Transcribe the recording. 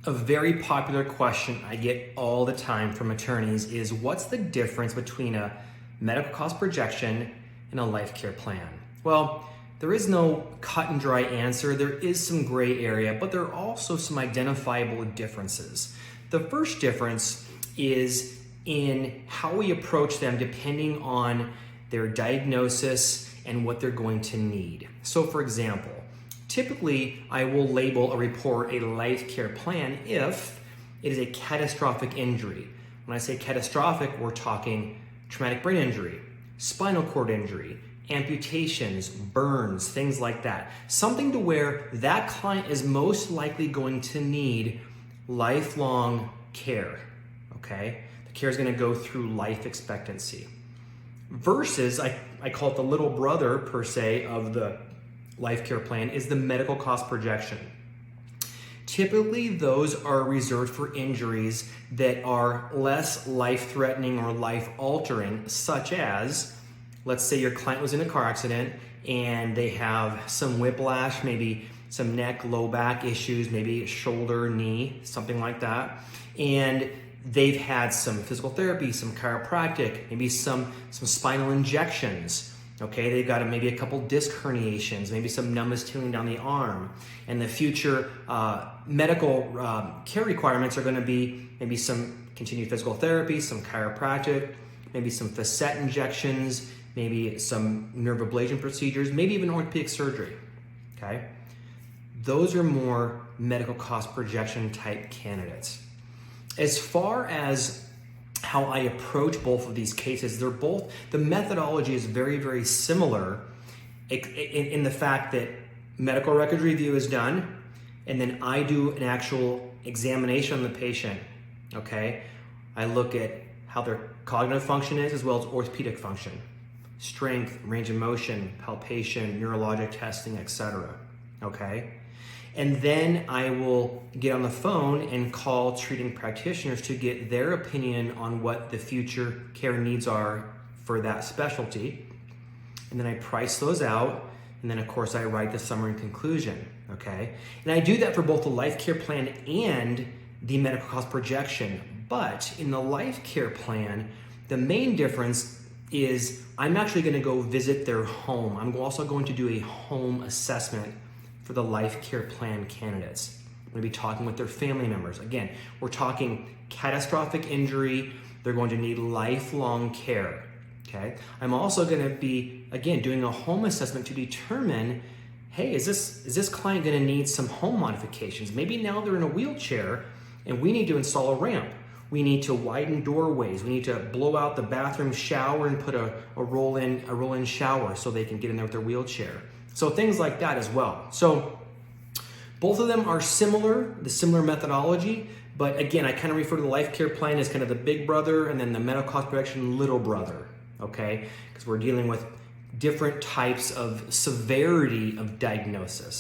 A very popular question I get all the time from attorneys is, what's the difference between a medical cost projection and a life care plan? Well, there is no cut and dry answer. There is some gray area, but there are also some identifiable differences. The first difference is in how we approach them depending on their diagnosis and what they're going to need. So for example, typically, I will label a report a life care plan if it is a catastrophic injury. When I say catastrophic, we're talking traumatic brain injury, spinal cord injury, amputations, burns, things like that. Something to where that client is most likely going to need lifelong care, okay? The care is going to go through life expectancy. Versus, I call it the little brother, per se, of the life care plan is the medical cost projection. Typically, those are reserved for injuries that are less life-threatening or life-altering, such as, let's say your client was in a car accident and they have some whiplash, maybe some neck, low back issues, maybe shoulder, knee, something like that. And they've had some physical therapy, some chiropractic, maybe some spinal injections. Okay, they've got maybe a couple disc herniations, maybe some numbness tingling down the arm. And the future medical care requirements are going to be maybe some continued physical therapy, some chiropractic, maybe some facet injections, maybe some nerve ablation procedures, maybe even orthopedic surgery. Okay, those are more medical cost projection type candidates. As far as how I approach both of these cases, the methodology is very, very similar in the fact that medical record review is done, and then I do an actual examination on the patient, okay? I look at how their cognitive function is as well as orthopedic function, strength, range of motion, palpation, neurologic testing, etc., okay? And then I will get on the phone and call treating practitioners to get their opinion on what the future care needs are for that specialty. And then I price those out. And then of course I write the summary and conclusion, okay? And I do that for both the life care plan and the medical cost projection. But in the life care plan, the main difference is I'm actually gonna go visit their home. I'm also going to do a home assessment for the life care plan candidates. I'm gonna be talking with their family members. Again, we're talking catastrophic injury. They're going to need lifelong care, okay? I'm also gonna be, again, doing a home assessment to determine, hey, is this client gonna need some home modifications? Maybe now they're in a wheelchair and we need to install a ramp. We need to widen doorways. We need to blow out the bathroom shower and put a roll-in shower so they can get in there with their wheelchair. So things like that as well. So both of them are similar, the similar methodology, but again, I kind of refer to the life care plan as kind of the big brother and then the medical cost projection little brother, okay? Because we're dealing with different types of severity of diagnosis.